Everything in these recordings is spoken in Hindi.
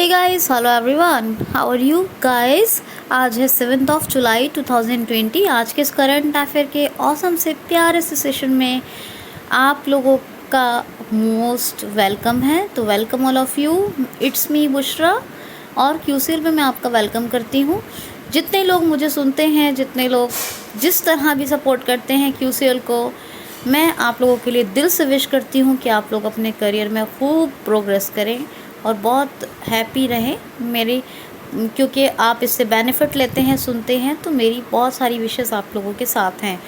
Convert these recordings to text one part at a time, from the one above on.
Hey guys, hello everyone, how are you guys. आज है 7 जुलाई 2020। आज के इस करंट अफेयर के औसम से प्यारे से सेशन में आप लोगों का मोस्ट वेलकम है। तो welcome all of you. It's me Bushra और क्यूसीएल में मैं आपका वेलकम करती हूँ। जितने लोग मुझे सुनते हैं, जितने लोग जिस तरह भी सपोर्ट करते हैं क्यूसीएल को, मैं आप लोगों के लिए दिल से विश करती हूँ कि आप लोग अपने करियर में खूब प्रोग्रेस करें और बहुत हैप्पी रहें मेरी, क्योंकि आप इससे बेनिफिट लेते हैं, सुनते हैं, तो मेरी बहुत सारी विशेस आप लोगों के साथ हैं।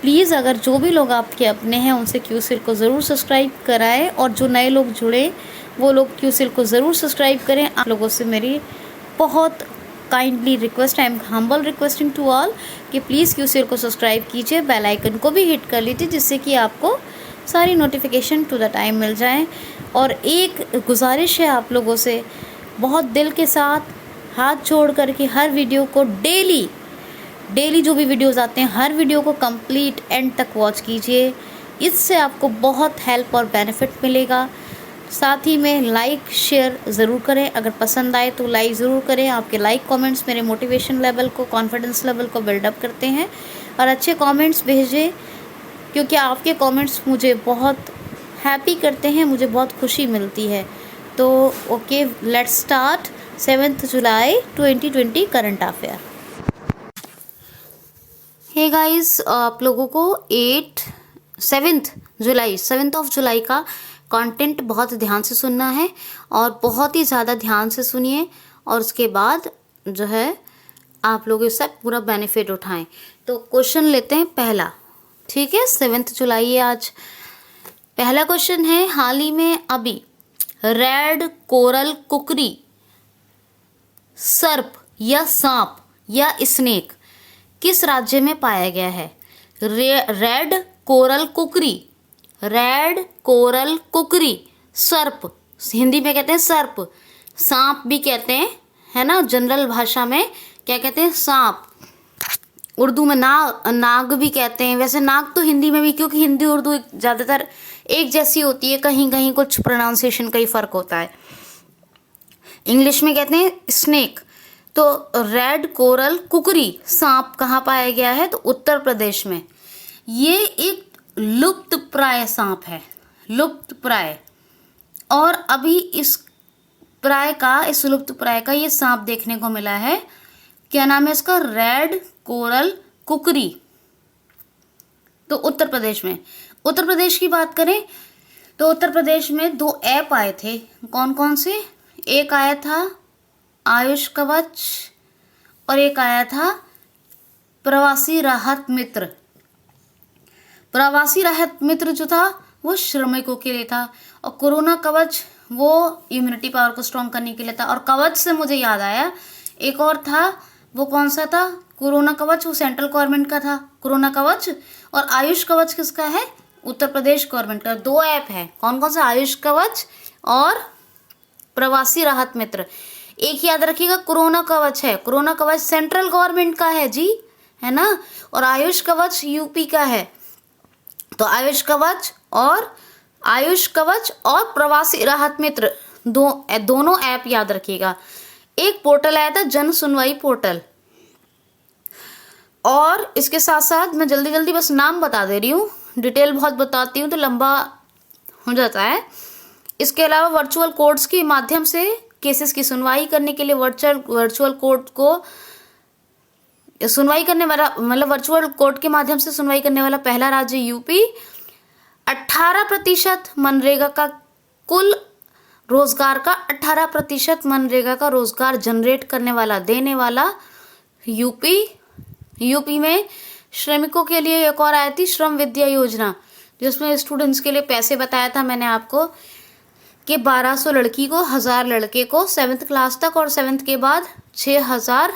प्लीज़ अगर जो भी लोग आपके अपने हैं उनसे क्यूसीएल को ज़रूर सब्सक्राइब कराएं और जो नए लोग जुड़े वो लोग क्यूसीएल को ज़रूर सब्सक्राइब करें। आप लोगों से मेरी बहुत kindly request, I am humble requesting to all कि प्लीज़ क्यूसीएल को सब्सक्राइब कीजिए, बेल आइकन को भी हिट कर लीजिए जिससे कि आपको सारी नोटिफिकेशन टू द टाइम मिल जाएं। और एक गुजारिश है आप लोगों से, बहुत दिल के साथ हाथ जोड़ करके हर वीडियो को डेली जो भी वीडियोस आते हैं हर वीडियो को कंप्लीट एंड तक वॉच कीजिए। इससे आपको बहुत हेल्प और बेनिफिट मिलेगा। साथ ही में लाइक शेयर ज़रूर करें, अगर पसंद आए तो लाइक ज़रूर करें। आपके लाइक कमेंट्स मेरे मोटिवेशन लेवल को, कॉन्फिडेंस लेवल को बिल्डअप करते हैं। और अच्छे कमेंट्स भेजें क्योंकि आपके कमेंट्स मुझे बहुत हैप्पी करते हैं, मुझे बहुत खुशी मिलती है। तो ओके, लेट्स स्टार्ट 7 जुलाई 2020 करंट अफेयर। हे गाइस, आप लोगों को 7 जुलाई का कंटेंट बहुत ध्यान से सुनना है और बहुत ही ज़्यादा ध्यान से सुनिए और उसके बाद जो है आप लोग इससे पूरा बेनिफिट उठाएं। तो क्वेश्चन लेते हैं पहला, ठीक है। 7 जुलाई है आज। पहला क्वेश्चन है, हाल ही में अभी रेड कोरल कुकरी सर्प या सांप या स्नेक किस राज्य में पाया गया है। रेड कोरल कुकरी सर्प, हिंदी में कहते हैं सर्प, सांप भी कहते हैं, है ना। जनरल भाषा में क्या कहते हैं, सांप। उर्दू में नाग भी कहते हैं। वैसे नाग तो हिंदी में भी, क्योंकि हिंदी उर्दू ज़्यादातर एक जैसी होती है, कहीं कहीं कुछ प्रोनाउंसिएशन का ही फ़र्क होता है। इंग्लिश में कहते हैं स्नेक। तो रेड कोरल कुकरी सांप कहाँ पाया गया है, तो उत्तर प्रदेश में। ये एक लुप्त प्राय सांप है, लुप्त प्राय। और अभी इस लुप्त प्राय का ये सांप देखने को मिला है। क्या नाम है इसका, रेड कोरल कुकरी। तो उत्तर प्रदेश में, उत्तर प्रदेश की बात करें तो उत्तर प्रदेश में 2 ऐप आए थे। कौन कौन से, एक आया था आयुष कवच और एक आया था प्रवासी राहत मित्र। प्रवासी राहत मित्र जो था वो श्रमिकों के लिए था और कोरोना कवच वो इम्यूनिटी पावर को स्ट्रॉन्ग करने के लिए था। और कवच से मुझे याद आया एक और था, वो कौन सा था, कोरोना कवच वो सेंट्रल गवर्नमेंट का था कोरोना कवच, और आयुष कवच किसका है, उत्तर प्रदेश गवर्नमेंट का। 2 ऐप है, कौन कौन सा, आयुष कवच और प्रवासी राहत मित्र। एक याद रखिएगा, कोरोना कवच है, कोरोना कवच सेंट्रल गवर्नमेंट का है जी, है ना। और आयुष कवच यूपी का है। तो आयुष कवच और प्रवासी राहत मित्र दोनों ऐप याद रखिएगा। एक पोर्टल आया था जन सुनवाई पोर्टल, और इसके साथ साथ मैं जल्दी बस नाम बता दे रही हूँ, डिटेल बहुत बताती हूँ तो लंबा हो जाता है। इसके अलावा वर्चुअल कोर्ट्स के माध्यम से केसेस की सुनवाई करने के लिए वर्चुअल कोर्ट को सुनवाई करने वाला, मतलब वर्चुअल कोर्ट के माध्यम से सुनवाई करने वाला पहला राज्य यूपी। 18% मनरेगा का कुल रोजगार का 18% मनरेगा का रोजगार जनरेट करने वाला, देने वाला यूपी में श्रमिकों के लिए एक और आई थी श्रम विद्या योजना, जिसमें स्टूडेंट्स के लिए पैसे बताया था मैंने आपको कि 1200 लड़की को, 1000 लड़के को 7th क्लास तक, और 7th के बाद 6,000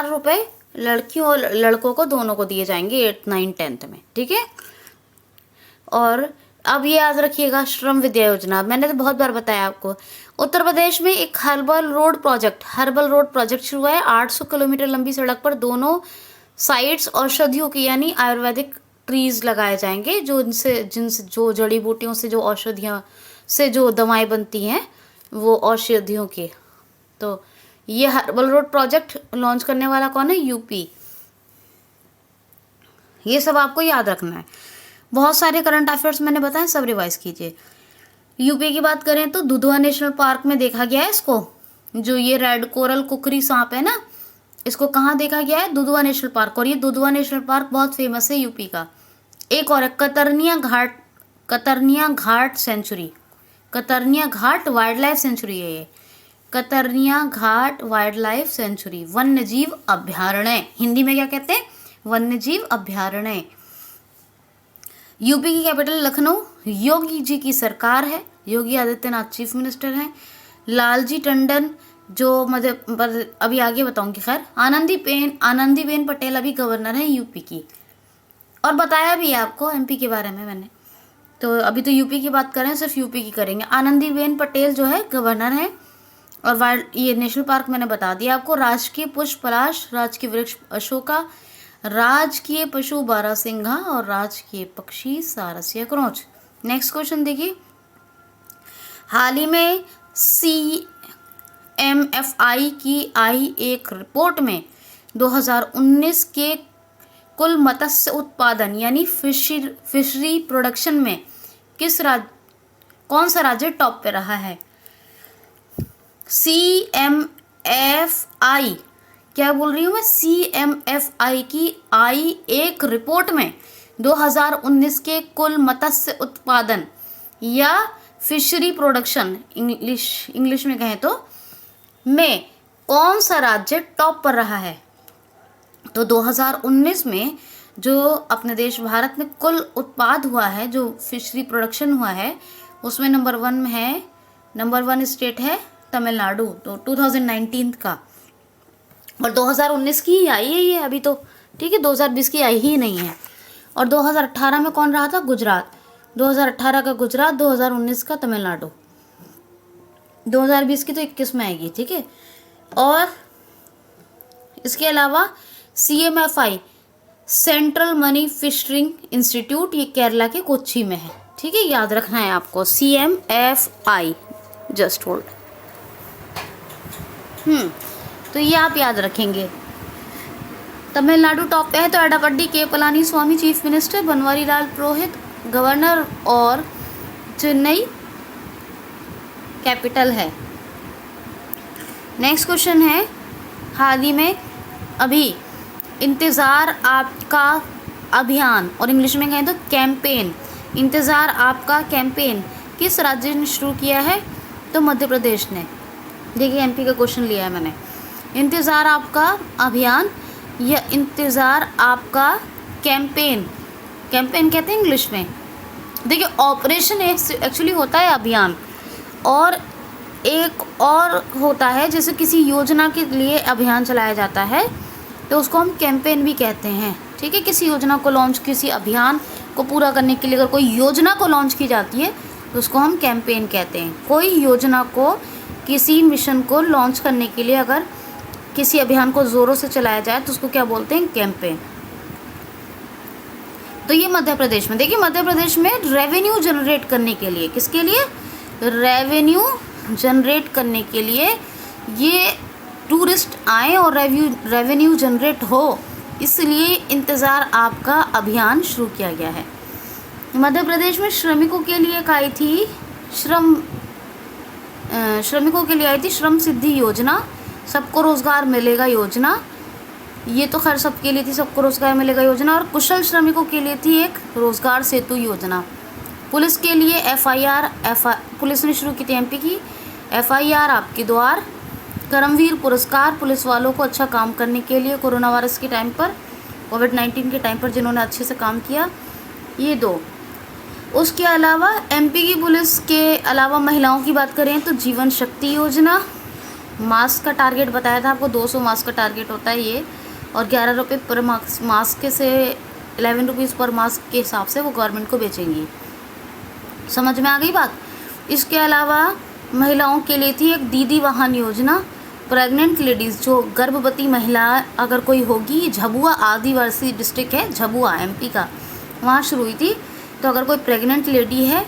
रुपये लड़कियों और लड़कों को दोनों को दिए जाएंगे 8th 9th 10th में, ठीक है। और अब ये याद रखिएगा श्रम विद्या योजना, मैंने तो बहुत बार बताया आपको। उत्तर प्रदेश में एक हर्बल रोड प्रोजेक्ट शुरू हुआ है। 800 किलोमीटर लंबी सड़क पर दोनों साइट्स औषधियों की यानी आयुर्वेदिक ट्रीज लगाए जाएंगे जो जिनसे जो जड़ी बूटियों से जो औषधियाँ से जो दवाएं बनती हैं वो औषधियों की। तो ये हर्बल रोड प्रोजेक्ट लॉन्च करने वाला कौन है? यूपी। ये सब आपको याद रखना है। बहुत सारे करंट अफेयर्स मैंने बताए, सब रिवाइज कीजिए। यूपी की बात करें तो दुधवा नेशनल पार्क में देखा गया है इसको। जो ये रेड कोरल कुकरी सांप है ना, इसको कहाँ देखा गया है? Dudhwa national park. और ये दुधवा नेशनल पार्क बहुत फेमस है यूपी का। एक और है कतरनिया घाट सेंचुरी। कतरनिया घाट वाइल्ड लाइफ सेंचुरी है ये। कतरनिया घाट वाइल्ड लाइफ सेंचुरी, वन्य जीव अभ्यारण्य। हिंदी में क्या कहते हैं? वन्य जीव अभ्यारण्य। यूपी की कैपिटल लखनऊ। योगी जी की सरकार है। योगी आदित्यनाथ चीफ मिनिस्टर हैं। लालजी टंडन जो अभी आगे बताऊंगी। खैर, आनंदीबेन पटेल अभी गवर्नर है यूपी की। और बताया भी आपको एमपी के बारे में मैंने। तो अभी तो यूपी की बात करें, सिर्फ यूपी की करेंगे। आनंदीबेन पटेल जो है गवर्नर है। और ये नेशनल पार्क मैंने बता दिया आपको। राजकीय पुष्प पलाश, राजकीय वृक्ष अशोका, राजकीय पशु बारहसिंघा और राजकीय पक्षी सारस या क्रोच। नेक्स्ट क्वेश्चन देखिए। हाल ही में CMFI की आई एक रिपोर्ट में 2019 के कुल मत्स्य उत्पादन यानी फिशरी प्रोडक्शन में कौन सा राज्य टॉप पे रहा है? CMFI, क्या बोल रही हूँ मैं? CMFI की आई एक रिपोर्ट में 2019 के कुल मत्स्य उत्पादन या फिशरी प्रोडक्शन इंग्लिश में कहें तो में कौन सा राज्य टॉप पर रहा है? तो 2019 में जो अपने देश भारत में कुल उत्पाद हुआ है, जो फिशरी प्रोडक्शन हुआ है, उसमें नंबर 1 में है। नंबर 1 स्टेट है तमिलनाडु। तो 2019 का, और 2019 की ही आई है ये अभी तो, ठीक है। 2020 की आई ही नहीं है। और 2018 में कौन रहा था? गुजरात। 2018 का गुजरात, 2019 का तमिलनाडु। 2020 की तो 21 में आएगी, ठीक है। और इसके अलावा CMFI सेंट्रल मनी फिशरिंग इंस्टीट्यूट, ये केरला के कोच्चि में है, ठीक है। याद रखना है आपको CMFI, जस्ट होल्ड। तो ये आप याद रखेंगे। तमिलनाडु टॉप पे है तो एडापड्डी के पलानी स्वामी चीफ मिनिस्टर, बनवारी लाल पुरोहित गवर्नर और चेन्नई कैपिटल है। नेक्स्ट क्वेश्चन है, हाल ही में अभी इंतज़ार आपका अभियान, और इंग्लिश में कहें तो कैंपेन, इंतज़ार आपका कैंपेन किस राज्य ने शुरू किया है? तो मध्य प्रदेश ने। देखिए MP का क्वेश्चन लिया है मैंने। इंतज़ार आपका अभियान या इंतज़ार आपका कैंपेन, कैंपेन कहते हैं इंग्लिश में। देखिए ऑपरेशन एक्चुअली होता है अभियान, और एक और होता है जैसे किसी योजना के लिए अभियान चलाया जाता है तो उसको हम कैंपेन भी कहते हैं, ठीक है। किसी योजना को लॉन्च, किसी अभियान को पूरा करने के लिए अगर कोई योजना को लॉन्च की जाती है तो उसको हम कैंपेन कहते हैं। कोई योजना को, किसी मिशन को लॉन्च करने के लिए अगर किसी अभियान को ज़ोरों से चलाया जाए तो उसको क्या बोलते हैं? कैंपेन। तो ये मध्य प्रदेश में, देखिए मध्य प्रदेश में रेवेन्यू जनरेट करने के लिए, किसके लिए? रेवेन्यू जनरेट करने के लिए, ये टूरिस्ट आए और रेवेन्यू जनरेट हो, इसलिए इंतज़ार आपका अभियान शुरू किया गया है। मध्य प्रदेश में श्रमिकों के लिए एक आई थी श्रमिकों के लिए आई थी श्रम सिद्धि योजना, सबको रोज़गार मिलेगा योजना। ये तो खैर सबके लिए थी, सबको रोज़गार मिलेगा योजना। और कुशल श्रमिकों के लिए थी एक रोज़गार सेतु योजना। पुलिस के लिए पुलिस ने शुरू की थी MP की FIR आपके द्वार। कर्मवीर पुरस्कार पुलिस वालों को अच्छा काम करने के लिए कोरोना वायरस के टाइम पर, कोविड-19 के टाइम पर जिन्होंने अच्छे से काम किया, ये 2। उसके अलावा MP की पुलिस के अलावा महिलाओं की बात करें तो जीवन शक्ति योजना। मास्क का टारगेट बताया था आपको, 200 मास्क का टारगेट होता है ये, और 11 रुपये पर मास्क के से 11 रुपीज़ पर मास्क के हिसाब से वो गवर्नमेंट को बेचेंगी। समझ में आ गई बात। इसके अलावा महिलाओं के लिए थी एक दीदी वाहन योजना। प्रेग्नेंट लेडीज़, जो गर्भवती महिला अगर कोई होगी, झबुआ आदिवासी डिस्ट्रिक्ट है झबुआ MP का, वहाँ शुरू हुई थी। तो अगर कोई प्रेग्नेंट लेडी है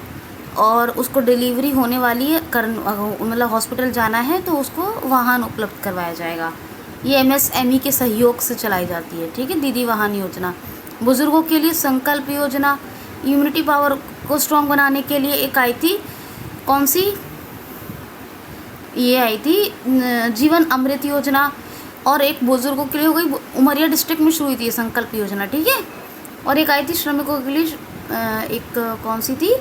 और उसको डिलीवरी होने वाली है मतलब हॉस्पिटल जाना है तो उसको वाहन उपलब्ध करवाया जाएगा। ये एमएसएमई के सहयोग से चलाई जाती है, ठीक है। दीदी वाहन योजना। बुजुर्गों के लिए संकल्प योजना, इम्यूनिटी पावर को स्ट्रॉन्ग बनाने के लिए एक आई थी, कौन सी, ये आई थी जीवन अमृत योजना। और एक बुजुर्गों के लिए हो गई, उमरिया डिस्ट्रिक्ट में शुरू हुई थी ये संकल्प योजना, ठीक है। और एक आई थी श्रमिकों के लिए, एक कौन सी थी,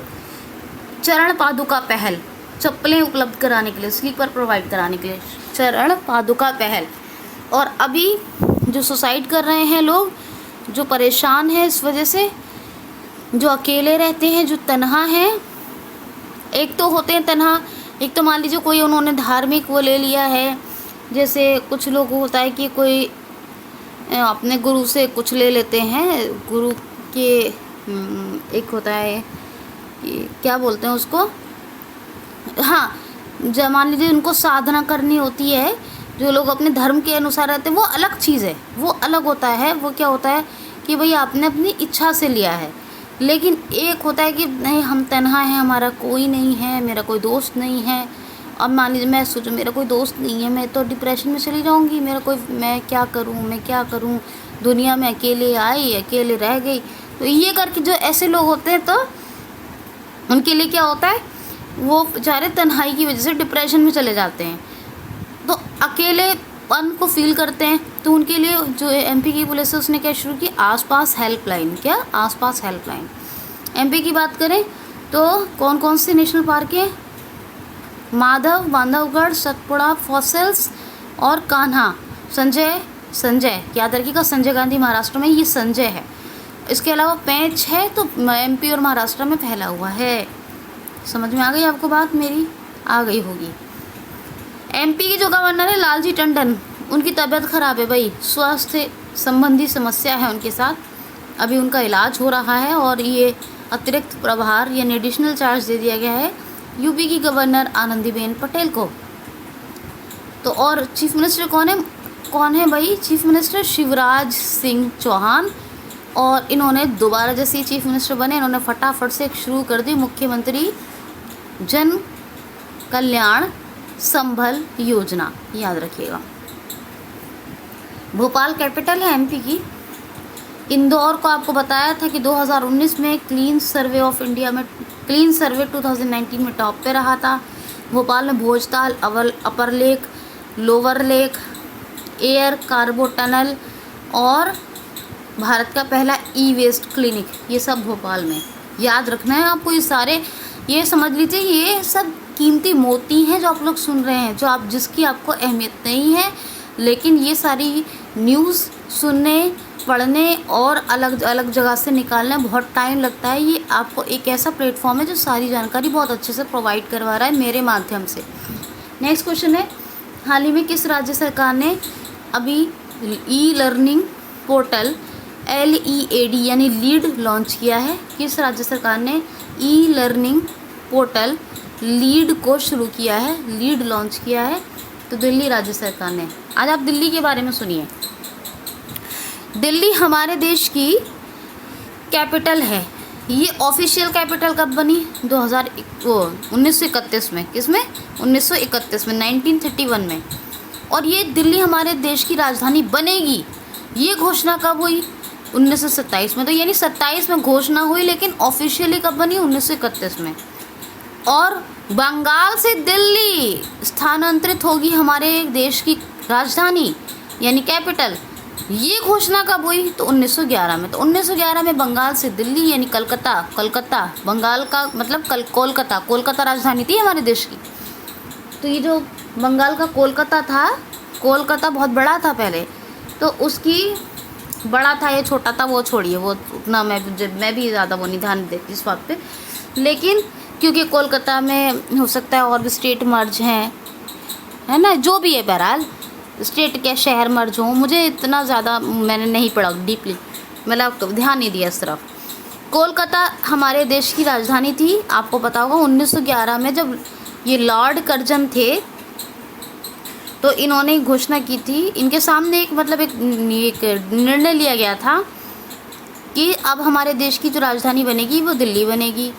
चरण पादुका पहल, चप्पलें उपलब्ध कराने के लिए, स्लीपर प्रोवाइड कराने के लिए चरण पादुका पहल। और अभी जो सुसाइड कर रहे हैं लोग, जो परेशान हैं इस वजह से, जो अकेले रहते हैं, जो तन्हा हैं, एक तो होते हैं तन्हा, एक तो मान लीजिए कोई उन्होंने धार्मिक वो ले लिया है, जैसे कुछ लोग होता है कि कोई अपने गुरु से कुछ ले लेते हैं, गुरु के एक होता है क्या बोलते हैं उसको, हाँ, जब मान लीजिए उनको साधना करनी होती है, जो लोग अपने धर्म के अनुसार रहते हैं, वो अलग चीज़ है, वो अलग होता है। वो क्या होता है कि भाई आपने अपनी इच्छा से लिया है। लेकिन एक होता है कि नहीं, हम तन्हा हैं, हमारा कोई नहीं है, मेरा कोई दोस्त नहीं है। अब मान लीजिए मैं सोचूं मेरा कोई दोस्त नहीं है, मैं तो डिप्रेशन में चली जाऊंगी, मेरा कोई, मैं क्या करूं, दुनिया में अकेले आई, अकेले रह गई। तो ये करके जो ऐसे लोग होते हैं, तो उनके लिए क्या होता है, वो बेचारे तन्हाई की वजह से डिप्रेशन में चले जाते हैं, तो अकेलेपन को फील करते हैं। तो उनके लिए जो एमपी की पुलिस है उसने क्या शुरू की, आसपास हेल्पलाइन। क्या, आसपास हेल्पलाइन। एमपी की बात करें तो कौन कौन से नेशनल पार्क हैं, माधव, बांधवगढ़, सतपुड़ा, फॉसिल्स और कान्हा। संजय याद रखिएगा, संजय गांधी महाराष्ट्र में, ये संजय है। इसके अलावा पेंच है, तो एमपी और महाराष्ट्र में फैला हुआ है। समझ में आ गई आपको बात मेरी, आ गई होगी। एमपी के जो गवर्नर है लालजी टंडन, उनकी तबीयत ख़राब है भाई, स्वास्थ्य संबंधी समस्या है उनके साथ, अभी उनका इलाज हो रहा है और ये अतिरिक्त प्रभार यानी एडिशनल चार्ज दे दिया गया है यूपी की गवर्नर आनंदीबेन पटेल को। तो और चीफ मिनिस्टर कौन है भाई, चीफ मिनिस्टर शिवराज सिंह चौहान। और इन्होंने दोबारा जैसे ही चीफ मिनिस्टर बने, इन्होंने फटाफट से शुरू कर दी मुख्यमंत्री जन कल्याण संबल योजना, याद रखिएगा। भोपाल कैपिटल है एमपी की। इंदौर को आपको बताया था कि 2019 में क्लीन सर्वे ऑफ इंडिया में, क्लीन सर्वे 2019 में टॉप पे रहा था। भोपाल में भोजताल, अपर lake, lower lake, air cargo tunnel और भारत का पहला ई वेस्ट क्लिनिक, ये सब भोपाल में। याद रखना है आपको ये सारे, ये समझ लीजिए ये सब कीमती मोती हैं जो आप लोग सुन रहे हैं, जो आप जिसकी आपको अहमियत नहीं है, लेकिन ये सारी न्यूज़ सुनने, पढ़ने और अलग अलग जगह से निकालने में बहुत टाइम लगता है। ये आपको एक ऐसा प्लेटफॉर्म है जो सारी जानकारी बहुत अच्छे से प्रोवाइड करवा रहा है मेरे माध्यम से। नेक्स्ट क्वेश्चन है, हाल ही में किस राज्य सरकार ने अभी ई लर्निंग पोर्टल LEAD यानी लीड लॉन्च किया है? किस राज्य सरकार ने ई लर्निंग पोर्टल लीड को शुरू किया है, लीड लॉन्च किया है? तो दिल्ली राज्य सरकार ने। आज आप दिल्ली के बारे में सुनिए। दिल्ली हमारे देश की कैपिटल है। ये ऑफिशियल कैपिटल कब बनी? 1931 में। किसमें? 1931 में, 1931 में। और ये दिल्ली हमारे देश की राजधानी बनेगी, ये घोषणा कब हुई? 1927 में। तो यानी 27 में घोषणा हुई, लेकिन ऑफिशियली कब बनी? 1931 में। और बंगाल से दिल्ली स्थानांतरित होगी हमारे देश की राजधानी यानी कैपिटल, ये घोषणा कब हुई? तो 1911 में। तो 1911 में बंगाल से दिल्ली यानी कलकत्ता, बंगाल का मतलब कोलकाता राजधानी थी हमारे देश की। तो ये जो बंगाल का कोलकाता था, कोलकाता बहुत बड़ा था पहले, तो उसकी बड़ा था या छोटा था वो छोड़िए, वो उतना मैं भी ज़्यादा वो नहीं ध्यान देती इस बात पे। लेकिन क्योंकि कोलकाता में हो सकता है और भी स्टेट मर्ज हैं, है ना, जो भी है, बहरहाल स्टेट क्या शहर मर्ज हों, मुझे इतना ज़्यादा मैंने नहीं पढ़ा डीपली, मतलब ध्यान नहीं दिया इस तरफ। कोलकाता हमारे देश की राजधानी थी। आपको पता होगा 1911 में जब ये लॉर्ड कर्जन थे तो इन्होंने घोषणा की थी, इनके सामने एक निर्णय लिया गया था कि अब हमारे देश की जो राजधानी बनेगी वो दिल्ली बनेगी,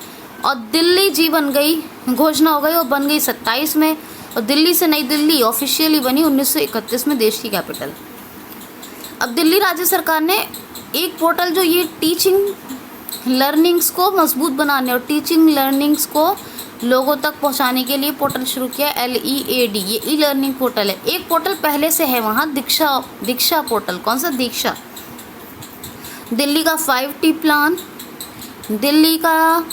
और दिल्ली जी बन गई, घोषणा हो गई और बन गई 27 में, और दिल्ली से नई दिल्ली ऑफिशियली बनी 1931 में देश की कैपिटल। अब दिल्ली राज्य सरकार ने एक पोर्टल जो ये टीचिंग लर्निंग्स को मजबूत बनाने और टीचिंग लर्निंग्स को लोगों तक पहुंचाने के लिए पोर्टल शुरू किया, LEAD, ये ई लर्निंग पोर्टल है। एक पोर्टल पहले से है वहाँ, दीक्षा पोर्टल। कौन सा? दीक्षा। दिल्ली का 5T प्लान, दिल्ली का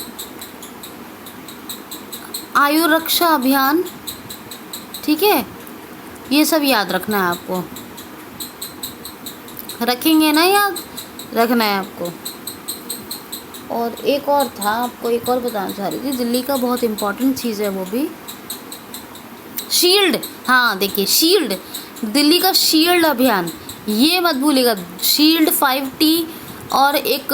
आयु रक्षा अभियान, ठीक है, ये सब याद रखना है आपको। रखेंगे ना, याद रखना है आपको। और एक और था, आपको एक और बताना चाह रही थी, दिल्ली का बहुत इम्पोर्टेंट चीज़ है वो भी, शील्ड। हाँ देखिए, शील्ड, दिल्ली का शील्ड अभियान, ये मत भूलिएगा। शील्ड 5T और एक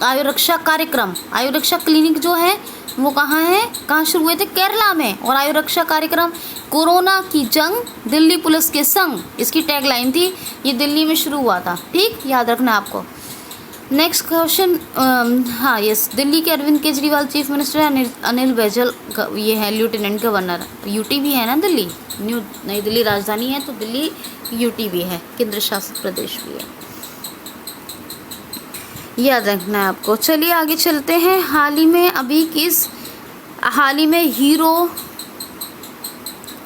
आयु रक्षा कार्यक्रम, आयु रक्षा क्लिनिक जो है वो कहाँ शुरू हुए थे? केरला में। और आयु रक्षा कार्यक्रम कोरोना की जंग दिल्ली पुलिस के संग, इसकी टैगलाइन थी, ये दिल्ली में शुरू हुआ था। ठीक, याद रखना आपको। नेक्स्ट क्वेश्चन, हाँ यस, दिल्ली के अरविंद केजरीवाल चीफ मिनिस्टर, अनिल बैजल ये है लेफ्टिनेंट गवर्नर। यूटी भी है ना दिल्ली, नई दिल्ली राजधानी है तो दिल्ली यूटी भी है, केंद्र शासित प्रदेश भी है, याद रखना है आपको। चलिए आगे चलते हैं। हाल ही में हीरो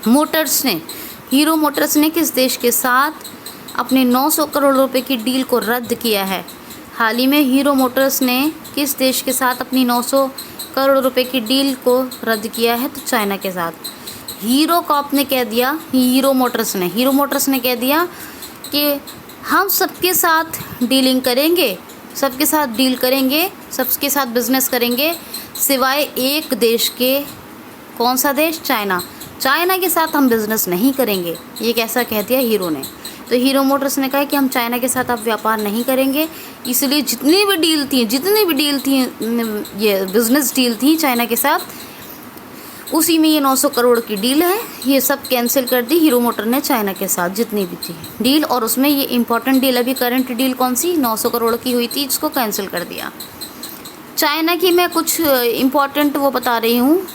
मोटर्स ने किस देश के साथ अपने 900 करोड़ रुपए की डील को रद्द किया है? हाल ही में हीरो मोटर्स ने किस देश के साथ अपनी 900 करोड़ रुपए की डील को रद्द किया है? तो चाइना के साथ। हीरो कॉर्प ने कह दिया, हीरो मोटर्स ने कह दिया कि हम सबके साथ डील करेंगे, सबके साथ बिजनेस करेंगे, सिवाय एक देश के। कौन सा देश? चाइना के साथ हम बिजनेस नहीं करेंगे, ये कैसा कह दिया हीरो ने। तो हीरो मोटर्स ने कहा कि हम चाइना के साथ अब व्यापार नहीं करेंगे, इसलिए जितनी भी डील थी ये बिजनेस डील थी चाइना के साथ, उसी में ये 900 करोड़ की डील है, ये सब कैंसिल कर दी हीरो मोटर ने चाइना के साथ, जितनी भी थी डील। और उसमें ये इम्पॉर्टेंट डील, अभी करंट डील कौन सी 900 करोड़ की हुई थी, इसको कैंसिल कर दिया। चाइना की मैं कुछ इम्पॉर्टेंट वो बता रही हूँ,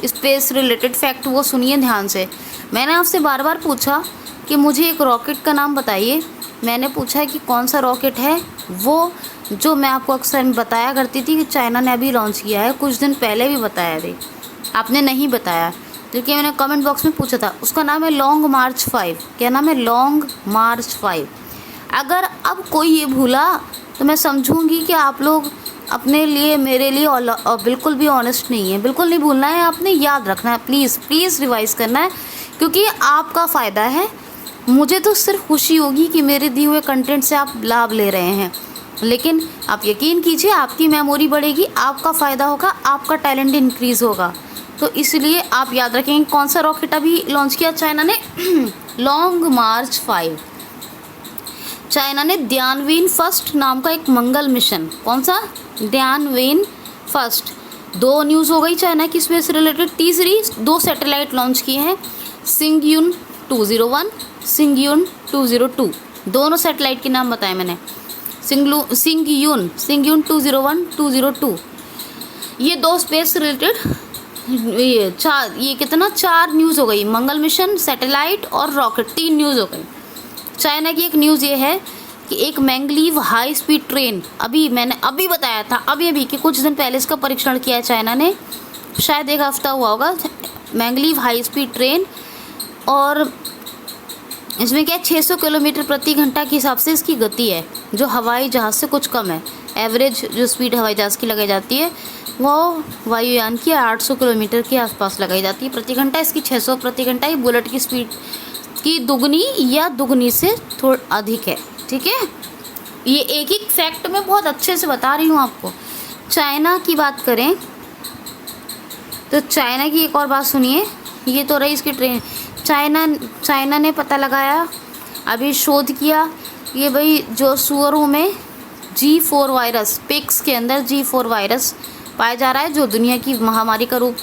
स्पेस रिलेटेड फैक्ट, वो सुनिए ध्यान से। मैंने आपसे बार बार पूछा कि मुझे एक रॉकेट का नाम बताइए, मैंने पूछा कि कौन सा रॉकेट है वो जो मैं आपको अक्सर बताया करती थी कि चाइना ने अभी लॉन्च किया है, कुछ दिन पहले भी बताया थी, आपने नहीं बताया, क्योंकि मैंने कमेंट बॉक्स में पूछा था। उसका नाम है लॉन्ग मार्च 5। क्या नाम है? लॉन्ग मार्च 5। अगर अब कोई ये भूला तो मैं समझूंगी कि आप लोग अपने लिए, मेरे लिए बिल्कुल भी ऑनेस्ट नहीं है। बिल्कुल नहीं भूलना है, आपने याद रखना है, प्लीज़ रिवाइज़ करना है, क्योंकि आपका फ़ायदा है। मुझे तो सिर्फ खुशी होगी कि मेरे दिए हुए कंटेंट से आप लाभ ले रहे हैं, लेकिन आप यकीन कीजिए आपकी मेमोरी बढ़ेगी, आपका फ़ायदा होगा, आपका टैलेंट इंक्रीज़ होगा। तो इसलिए आप याद रखेंगे कौन सा रॉकेट अभी लॉन्च किया चाइना ने? लॉन्ग मार्च 5। चाइना ने ध्यानवेन फर्स्ट नाम का एक मंगल मिशन, कौन सा? ध्यानवेन फर्स्ट। 2 न्यूज़ हो गई चाइना की स्पेस रिलेटेड। तीसरी, 2 सैटेलाइट लॉन्च किए हैं, सिंगयून 201, सिंगयून 202। दोनों सैटेलाइट के नाम बताए मैंने, सिंगयून 201, 202। ये 2 स्पेस रिलेटेड ये कितना 4 न्यूज़ हो गई, मंगल मिशन, सैटेलाइट और रॉकेट, 3 न्यूज़ हो गई। चाइना की एक न्यूज़ ये है कि एक मैंगलीव हाई स्पीड ट्रेन, मैंने अभी बताया था, अभी कि कुछ दिन पहले इसका परीक्षण किया है चाइना ने, शायद 1 हफ्ता हुआ होगा। मैंगलीव हाई स्पीड ट्रेन, और इसमें क्या 600 किलोमीटर प्रति घंटा के हिसाब से इसकी गति है, जो हवाई जहाज़ से कुछ कम है। एवरेज जो स्पीड हवाई जहाज़ की लगाई जाती है वो वायुयान की 800 किलोमीटर के आसपास लगाई जाती है प्रति घंटा, इसकी 600 प्रति घंटा। ये बुलेट की स्पीड की दुगनी से थोड़ा अधिक है, ठीक है। ये एक फैक्ट मैं बहुत अच्छे से बता रही हूँ आपको। चाइना की बात करें तो चाइना की एक और बात सुनिए, ये तो रही इसकी ट्रेन। चाइना ने पता लगाया, अभी शोध किया, ये भाई जो सुअरों में G4 वायरस, पिग्स के अंदर G4 वायरस पाया जा रहा है, जो दुनिया की महामारी का रूप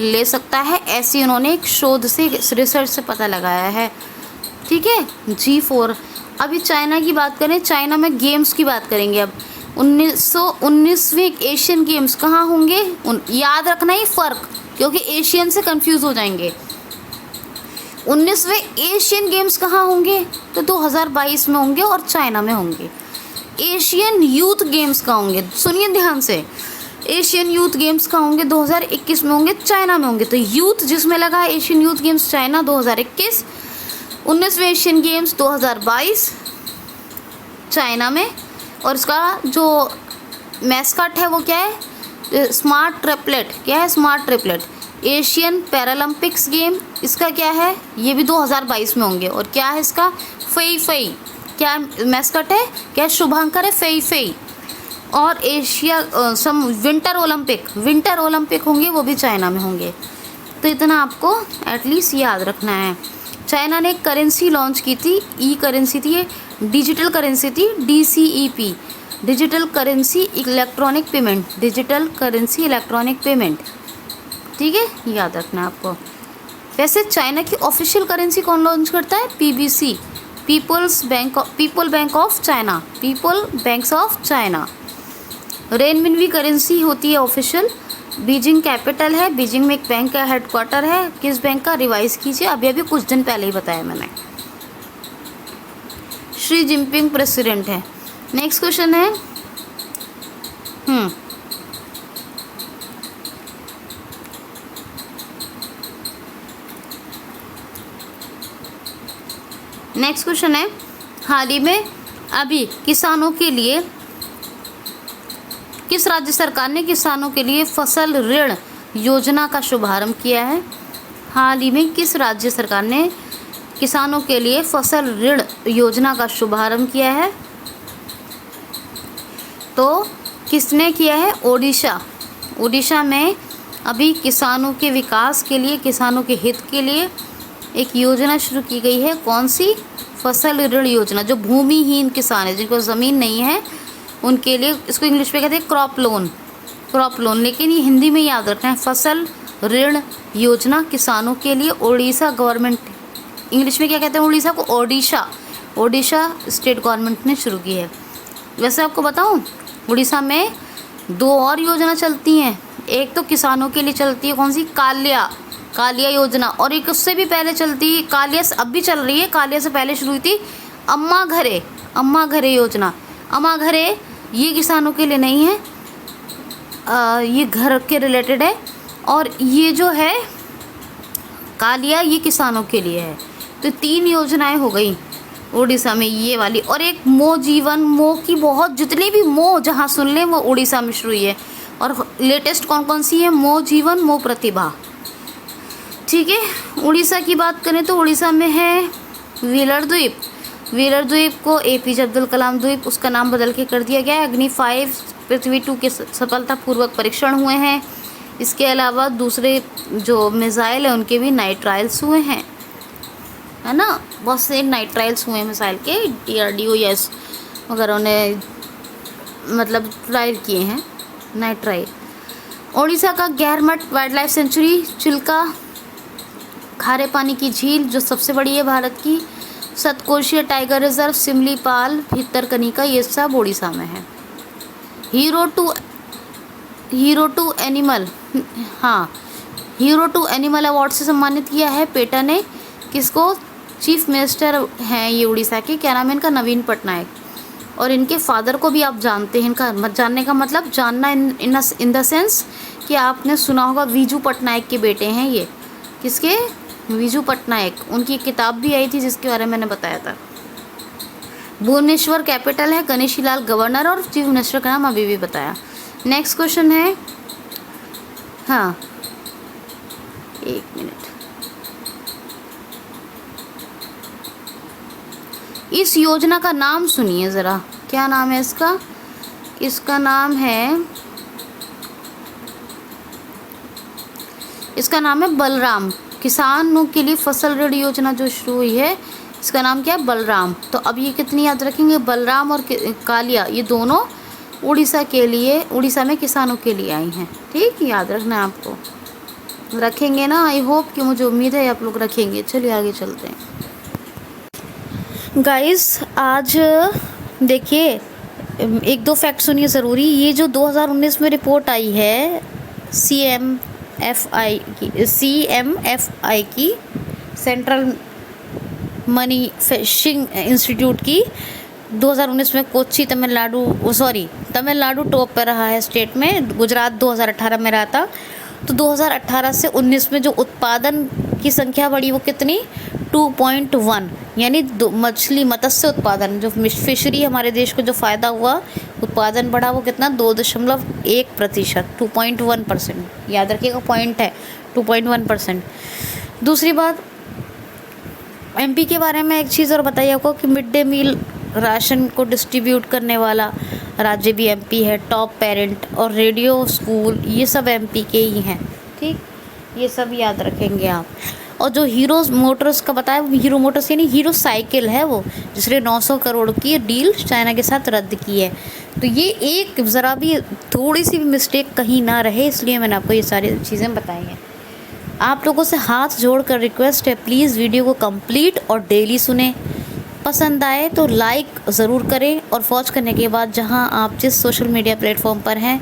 ले सकता है, ऐसी उन्होंने एक शोध से, रिसर्च से पता लगाया है, ठीक है। G4। अभी चाइना की बात करें, चाइना में गेम्स की बात करेंगे। अब 1919वें एशियन गेम्स कहाँ होंगे? याद रखना ही फ़र्क, क्योंकि एशियन से कंफ्यूज हो जाएंगे। 19वें एशियन गेम्स कहाँ होंगे? तो 2022 में होंगे और चाइना में होंगे। एशियन यूथ गेम्स कहाँ होंगे? सुनिए ध्यान से, एशियन यूथ गेम्स कहाँ होंगे? 2021 में होंगे, चाइना में होंगे। तो यूथ जिसमें लगा है एशियन यूथ गेम्स चाइना 2021, 19वें एशियन गेम्स 2022 चाइना में। और इसका जो मैस्कट है वो क्या है? Smart triplet. क्या है? Smart triplet. Asian Paralympics game इसका क्या है? ये भी 2022 में होंगे। और क्या है इसका? फई फई। क्या मैस्कट है? क्या शुभांकर है? फई फई। और एशिया विंटर ओलंपिक होंगे, वो भी चाइना में होंगे। तो इतना आपको एटलीस्ट याद रखना है। चाइना ने एक करेंसी लॉन्च की थी, ई करेंसी थी, ये डिजिटल करेंसी थी, DCEP, digital currency electronic payment. ठीक है, याद रखना है आपको। वैसे चाइना की ऑफिशियल करेंसी कौन लॉन्च करता है? PBC, people banks of China. Renminbi currency होती है ऑफिशियल। बीजिंग कैपिटल है, बीजिंग में एक बैंक का हेडक्वार्टर है। किस बैंक का? रिवाइज कीजिए, अभी कुछ दिन पहले ही बताया मैंने। शी जिनपिंग प्रेसिडेंट है। नेक्स्ट क्वेश्चन है, नेक्स्ट क्वेश्चन है, हाल ही में अभी किसानों के लिए किस राज्य सरकार ने किसानों के लिए फसल ऋण योजना का शुभारंभ किया है? हाल ही में किस राज्य सरकार ने किसानों के लिए फसल ऋण योजना का शुभारंभ किया है? तो किसने किया है? ओडिशा में अभी किसानों के विकास के लिए, किसानों के हित के लिए एक योजना शुरू की गई है। कौन सी? फसल ऋण योजना। जो भूमिहीन किसान है, जिनको ज़मीन नहीं है, उनके लिए, इसको इंग्लिश में कहते हैं क्रॉप लोन, लेकिन ये हिंदी में याद रखना है, फसल ऋण योजना किसानों के लिए। ओडिशा गवर्नमेंट, इंग्लिश में क्या कहते हैं उड़ीसा को? ओडिशा स्टेट गवर्नमेंट ने शुरू की है। वैसे आपको बताऊं, उड़ीसा में 2 और योजना चलती हैं। एक तो किसानों के लिए चलती है, कौन सी? कालिया योजना। और एक उससे भी पहले चलती है, कालिया अब भी चल रही है, कालिया से पहले शुरू हुई थी अम्मा घरे योजना। अम्मा घरे ये किसानों के लिए नहीं है, ये घर के रिलेटेड है। और ये जो है कालिया, ये किसानों के लिए है। तो 3 योजनाएं हो गई उड़ीसा में, ये वाली। और एक मो जीवन, मो की बहुत, जितनी भी मो जहाँ सुन लें वो उड़ीसा में शुरू हुई है। और लेटेस्ट कौन से है? मो जीवन, मो प्रतिभा। ठीक है, उड़ीसा की बात करें तो उड़ीसा में है व्हीलर द्वीप को APJ अब्दुल कलाम द्वीप, उसका नाम बदल के कर दिया गया है। अग्नि 5 पृथ्वी 2 के सफलतापूर्वक परीक्षण हुए हैं। इसके अलावा दूसरे जो मिसाइल है उनके भी नाइट ट्रायल्स हुए हैं, है ना। बहुत से नाइट ट्रायल्स हुए हैं मिसाइल के, DRDO यस वगैरह ने मतलब ट्रायल किए हैं, नाइट ट्रायल। उड़ीसा का Gahirmatha wild life sanctuary, Chilka खारे पानी की झील जो सबसे बड़ी है भारत की, सतकोशिया टाइगर रिजर्व, सिमलीपाल, भितरकनिका, ये सब उड़ीसा में है। हीरो टू एनिमल अवार्ड से सम्मानित किया है पेटा ने। किसको? चीफ मिनिस्टर हैं ये उड़ीसा के, क्या नाम है इनका? नवीन पटनायक। और इनके फादर को भी आप जानते हैं। इनका जानने का मतलब जानना इन द सेंस कि आपने सुना होगा वीजू पटनायक के बेटे हैं ये। किसके? वीजू पटनायक। उनकी किताब भी आई थी जिसके बारे में मैंने बताया था। भुवनेश्वर कैपिटल है, गणेशी लाल गवर्नर, और चीफ मिनिस्टर का नाम अभी भी बताया। नेक्स्ट क्वेश्चन है, हाँ एक मिनट, इस योजना का नाम सुनिए ज़रा, क्या नाम है इसका? इसका नाम है बलराम। किसानों के लिए फसल ऋण योजना जो शुरू हुई है, इसका नाम क्या है? बलराम। तो अब ये कितनी याद रखेंगे? बलराम और कालिया, ये दोनों उड़ीसा में किसानों के लिए आई हैं। ठीक, याद रखना है आपको, रखेंगे ना? आई होप कि, मुझे उम्मीद है आप लोग रखेंगे। चलिए आगे चलते हैं। गाइस आज देखिए एक दो फैक्ट सुनिए ज़रूरी। ये जो 2019 में रिपोर्ट आई है CMFI की, सेंट्रल मनी फिशिंग इंस्टीट्यूट की, 2019 में कोच्चि तमिलनाडु टॉप पर रहा है स्टेट में। गुजरात 2018 में रहा था। तो 2018 से 19 में जो उत्पादन की संख्या बढ़ी वो कितनी, 2.1, यानी मत्स्य उत्पादन, जो फिशरी हमारे देश को जो फ़ायदा हुआ, उत्पादन बढ़ा, वो कितना, 2.1%, 2.1%। याद रखिएगा, पॉइंट है 2.1%। दूसरी बात, MP के बारे में एक चीज़ और बताइए आपको कि मिड डे मील राशन को डिस्ट्रीब्यूट करने वाला राज्य भी MP है। टॉप पेरेंट और रेडियो स्कूल, ये सब MP के ही हैं। ठीक, ये सब याद रखेंगे आप। और जो हीरो मोटर्स का बताया, हीरो मोटर्स यानी हीरो साइकिल है वो, जिसने 900 करोड़ की डील चाइना के साथ रद्द की है। तो ये एक ज़रा भी थोड़ी सी भी मिस्टेक कहीं ना रहे, इसलिए मैंने आपको ये सारी चीज़ें बताई हैं। आप लोगों से हाथ जोड़कर रिक्वेस्ट है, प्लीज़ वीडियो को कंप्लीट और डेली सुने। पसंद आए तो लाइक ज़रूर करें, और वॉच करने के बाद जहां आप जिस सोशल मीडिया प्लेटफॉर्म पर हैं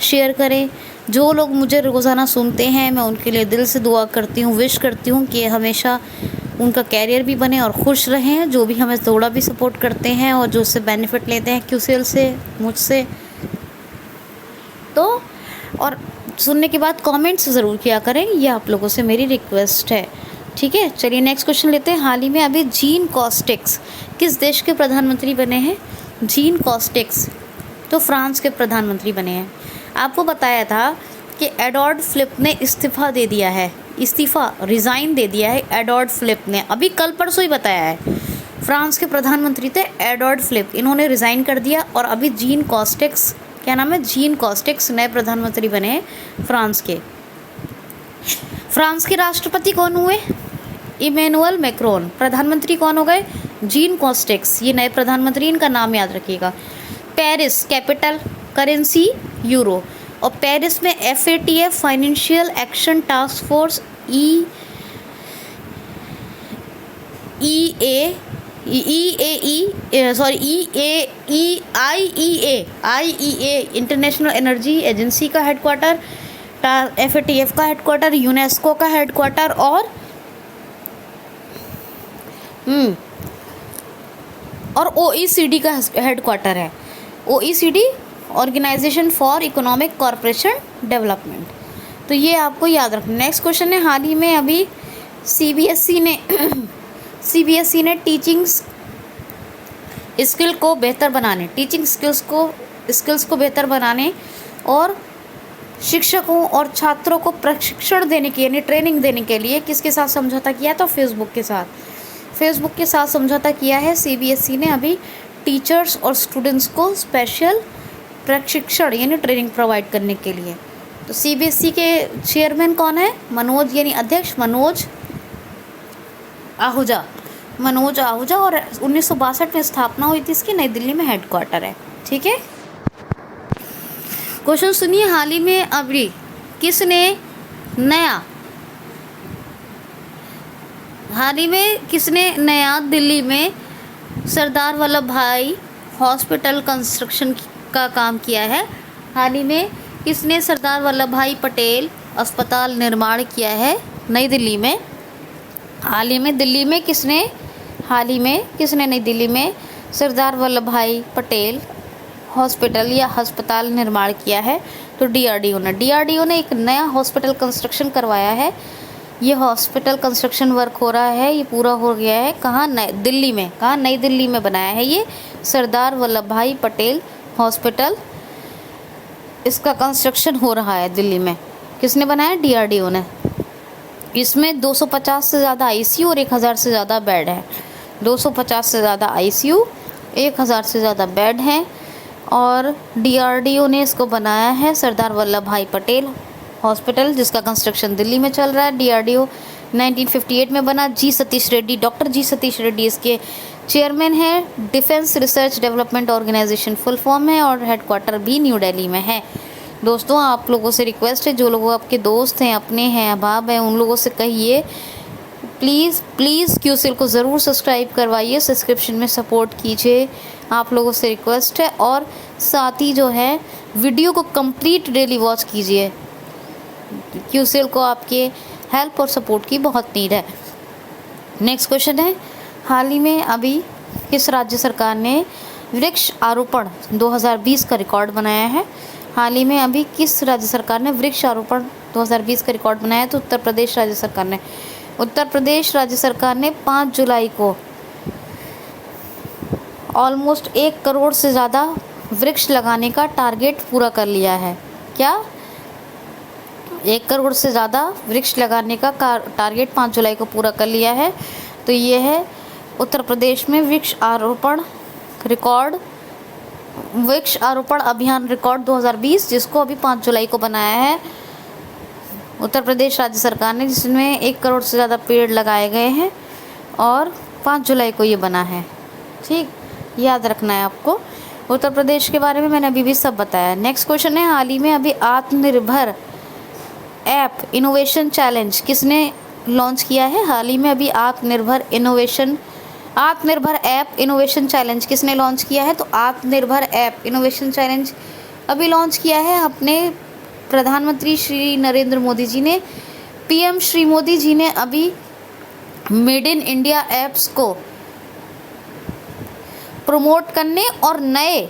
शेयर करें। जो लोग मुझे रोज़ाना सुनते हैं, मैं उनके लिए दिल से दुआ करती हूँ, विश करती हूँ कि हमेशा उनका कैरियर भी बने और खुश रहें। जो भी हमें थोड़ा भी सपोर्ट करते हैं और जो उससे बेनिफिट लेते हैं QCL से, मुझसे, तो और सुनने के बाद कमेंट्स ज़रूर किया करें, ये आप लोगों से मेरी रिक्वेस्ट है। ठीक है, चलिए नेक्स्ट क्वेश्चन लेते हैं। हाल ही में अभी जीन कॉस्टेक्स किस देश के प्रधानमंत्री बने हैं? जीन कॉस्टेक्स तो फ्रांस के प्रधानमंत्री बने हैं। आपको बताया था कि एडवर्ड फिलिप ने रिज़ाइन दे दिया है। एडवर्ड फिलिप ने अभी कल परसों ही बताया है। फ्रांस के प्रधानमंत्री थे एडवर्ड फिलिप, इन्होंने रिज़ाइन कर दिया, और अभी जीन कॉस्टेक्स, क्या नाम है, जीन कॉस्टेक्स नए प्रधानमंत्री बने हैं फ्रांस के। फ्रांस के राष्ट्रपति कौन हुए? Emmanuel Macron. प्रधानमंत्री कौन हो गए? जीन कॉस्टेक्स, ये नए प्रधानमंत्री, इनका नाम याद रखिएगा। पेरिस कैपिटल, करेंसी यूरो, और पेरिस में FATF financial action task force IEA international energy agency का हेडक्वार्टर, FATF का हेडक्वार्टर, यूनेस्को का हेडक्वार्टर, और OECD का हेडक्वार्टर है। OECD organization for economic corporation development. तो ये आपको याद रखना। नेक्स्ट क्वेश्चन है, हाल ही में अभी CBSE ने टीचिंग स्किल को बेहतर बनाने, टीचिंग स्किल्स को बेहतर बनाने और शिक्षकों और छात्रों को प्रशिक्षण देने के, यानी ट्रेनिंग देने के लिए किसके साथ समझौता किया? तो फेसबुक के साथ समझौता किया है। CBSE ने अभी टीचर्स और स्टूडेंट्स को स्पेशल प्रशिक्षण यानी ट्रेनिंग प्रोवाइड करने के लिए। तो CBSE के चेयरमैन कौन है? मनोज, यानी अध्यक्ष मनोज आहूजा, और 1962 में स्थापना हुई थी इसकी, नई दिल्ली में हेडक्वार्टर है। ठीक है, क्वेश्चन सुनिए। हाल ही में अभी किसने नया दिल्ली में सरदार वल्लभ भाई हॉस्पिटल कंस्ट्रक्शन का काम किया है? हाल ही में किसने सरदार वल्लभ भाई पटेल अस्पताल निर्माण किया है नई दिल्ली में? हाल ही में नई दिल्ली में सरदार वल्लभ भाई पटेल हॉस्पिटल या अस्पताल निर्माण किया है? तो DRDO ने एक नया हॉस्पिटल कंस्ट्रक्शन करवाया है। ये हॉस्पिटल कंस्ट्रक्शन वर्क हो रहा है, ये पूरा हो गया है। कहाँ? नई दिल्ली में बनाया है ये सरदार वल्लभ भाई पटेल हॉस्पिटल। इसका कंस्ट्रक्शन हो रहा है दिल्ली में। किसने बनाया? DRDO ने। इसमें 250 से ज़्यादा ICU और 1000 से ज़्यादा बेड है। 250 से ज़्यादा ICU, 1000 से ज़्यादा बेड हैं, और DRDO ने इसको बनाया है सरदार वल्लभ भाई पटेल हॉस्पिटल, जिसका कंस्ट्रक्शन दिल्ली में चल रहा है। DRDO 1958 में बना। डॉक्टर जी सतीश रेड्डी इसके चेयरमैन है। Defence research development organization full form है, और हेडक्वार्टर भी न्यू दिल्ली में है। दोस्तों, आप लोगों से रिक्वेस्ट है, जो लोग आपके दोस्त हैं, अपने हैं, अहबाब हैं, उन लोगों से कहिए प्लीज़ प्लीज़ क्यूसेल को ज़रूर सब्सक्राइब करवाइए, सब्सक्रिप्शन में सपोर्ट कीजिए, आप लोगों से रिक्वेस्ट है। और साथ ही जो है वीडियो को कंप्लीट डेली वॉच कीजिए, क्यूसेल को आपके हेल्प और सपोर्ट की बहुत नीड है। नेक्स्ट क्वेश्चन है, हाल ही में अभी किस राज्य सरकार ने वृक्ष आरोपण 2020 का रिकॉर्ड बनाया है? हाल ही में अभी किस राज्य सरकार ने वृक्ष आरोपण 2020 का रिकॉर्ड बनाया? तो उत्तर प्रदेश राज्य सरकार ने। उत्तर प्रदेश राज्य सरकार ने 5 जुलाई को ऑलमोस्ट 1 करोड़ से ज़्यादा वृक्ष लगाने का टारगेट पूरा कर लिया है। क्या 1 करोड़ से ज़्यादा वृक्ष लगाने का टारगेट 5 जुलाई को पूरा कर लिया है? तो ये है उत्तर प्रदेश में वृक्ष आरोपण अभियान रिकॉर्ड 2020, जिसको अभी 5 जुलाई को बनाया है उत्तर प्रदेश राज्य सरकार ने, जिसमें 1 करोड़ से ज़्यादा पेड़ लगाए गए हैं और 5 जुलाई को ये बना है। ठीक, याद रखना है आपको। उत्तर प्रदेश के बारे में मैंने अभी भी सब बताया। नेक्स्ट क्वेश्चन है, हाल ही में अभी आत्मनिर्भर ऐप इनोवेशन चैलेंज किसने लॉन्च किया है? हाल ही में अभी आत्मनिर्भर ऐप इनोवेशन चैलेंज किसने लॉन्च किया है? तो आत्मनिर्भर ऐप इनोवेशन चैलेंज अभी लॉन्च किया है अपने प्रधानमंत्री श्री नरेंद्र मोदी जी ने। पीएम श्री मोदी जी ने अभी मेड इन इंडिया ऐप्स को प्रमोट करने और नए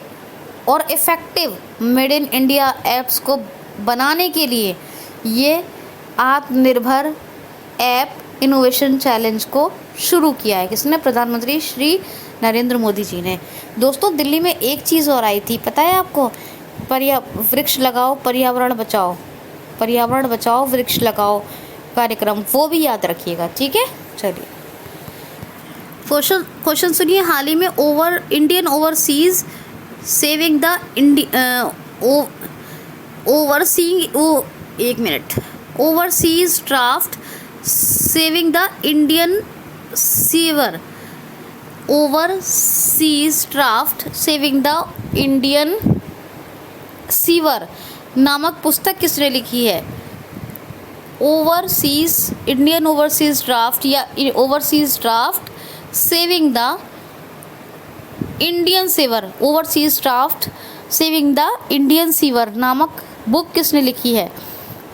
और effective made in India apps को बनाने के लिए ये आत्मनिर्भर ऐप इनोवेशन चैलेंज को शुरू किया है। किसने? प्रधानमंत्री श्री नरेंद्र मोदी जी ने। दोस्तों, दिल्ली में एक चीज़ और आई थी, पता है आपको? वृक्ष लगाओ पर्यावरण बचाओ वृक्ष लगाओ कार्यक्रम, वो भी याद रखिएगा। ठीक है, चलिए क्वेश्चन सुनिए। हाल ही में Indian overseas saving the overseas draft saving the Indian sewer sewer नामक पुस्तक किसने लिखी है? इंडियन ओवरसीज ड्राफ्ट या overseas draft saving the Indian sewer नामक बुक किसने लिखी है?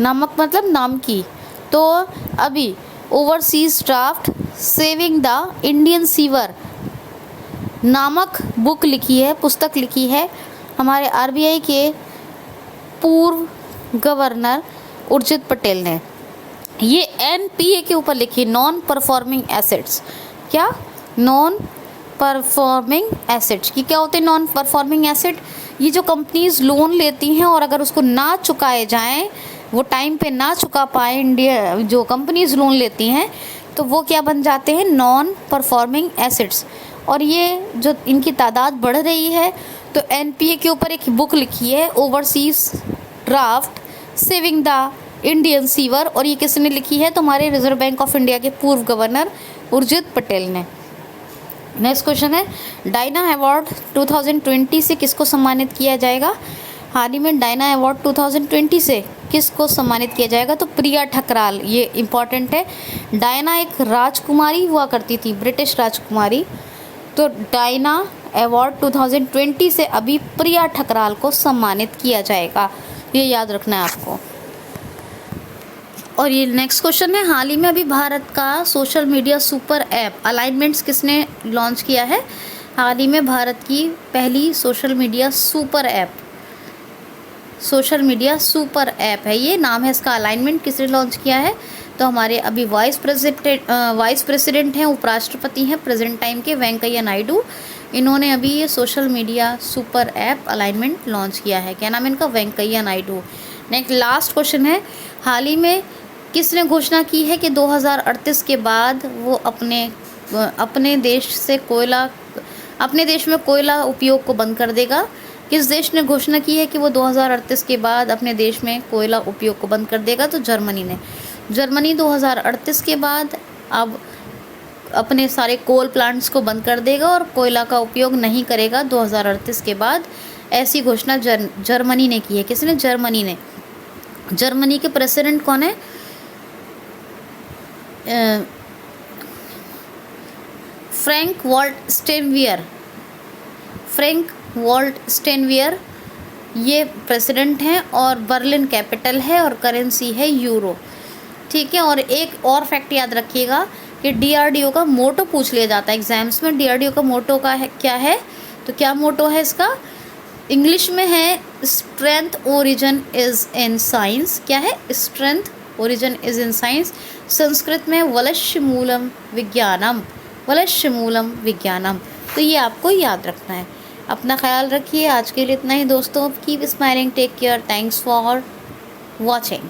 नामक मतलब नाम की। तो अभी overseas draft saving the Indian sewer नामक पुस्तक लिखी है हमारे आरबीआई के पूर्व गवर्नर उर्जित पटेल ने। ये एनपीए के ऊपर लिखी, नॉन परफॉर्मिंग एसेट्स। क्या? नॉन परफॉर्मिंग एसेट्स की क्या होते हैं? नॉन परफॉर्मिंग एसेट, ये जो कंपनीज लोन लेती हैं और अगर उसको ना चुकाए जाएं, वो टाइम पे ना चुका पाए, जो कंपनीज लोन लेती हैं, तो वो क्या बन जाते हैं? Non performing assets. और ये जो इनकी तादाद बढ़ रही है, तो एनपीए के ऊपर एक बुक लिखी है overseas draft saving the Indian sewer, और ये किसने लिखी है? तो हमारे रिजर्व बैंक ऑफ इंडिया के पूर्व गवर्नर उर्जित पटेल ने। नेक्स्ट क्वेश्चन है, डायना अवार्ड 2020 से किसको सम्मानित किया जाएगा? हाल ही में डायना अवार्ड 2020 से किसको सम्मानित किया जाएगा? तो प्रिया ठकराल, ये इम्पॉर्टेंट है। डायना एक राजकुमारी हुआ करती थी, ब्रिटिश राजकुमारी। तो डायना अवार्ड 2020 से अभी प्रिया ठकराल को सम्मानित किया जाएगा, ये याद रखना है आपको। और ये नेक्स्ट क्वेश्चन है, हाल ही में अभी भारत का social media super app alignments किसने लॉन्च किया है? हाल ही में भारत की पहली सोशल मीडिया सुपर ऐप है, ये नाम है इसका। अलाइनमेंट किसने लॉन्च किया है? तो हमारे अभी वाइस प्रेसिडेंट हैं, उपराष्ट्रपति हैं प्रेजेंट टाइम के, वेंकैया नायडू। इन्होंने अभी ये social media super app alignment launch किया है। क्या नाम है इनका? Venkaiah Naidu. Next last question है, हाल ही में किसने घोषणा की है कि 2038 के बाद वो अपने देश में कोयला उपयोग को बंद कर देगा? किस देश ने घोषणा की है कि वो 2038 के बाद अपने देश में कोयला उपयोग को बंद कर देगा? तो जर्मनी ने। जर्मनी 2038 के बाद अब अपने सारे कोल प्लांट्स को बंद कर देगा और कोयला का उपयोग नहीं करेगा 2038 के बाद। ऐसी घोषणा जर्मनी ने की है। किसने? जर्मनी ने। जर्मनी के प्रेसिडेंट कौन है? फ्रैंक वॉल्ट स्टेनवियर, फ्रैंक वॉल्ट स्टेनवियर ये प्रेसिडेंट हैं और बर्लिन कैपिटल है और करेंसी है यूरो। ठीक है, और एक और फैक्ट याद रखिएगा कि डीआरडीओ का मोटो पूछ लिया जाता है एग्जाम्स में। डीआरडीओ का मोटो का है क्या है, तो क्या मोटो है इसका? इंग्लिश में है strength origin is in science. क्या है? Strength origin is in science. Sanskrit में वलश्य मूलम विज्ञानम, वलश्य मूलम विज्ञानम। तो ये आपको याद रखना है। अपना ख्याल रखिए। आज के लिए इतना ही दोस्तों। Keep smiling, take care, thanks for watching.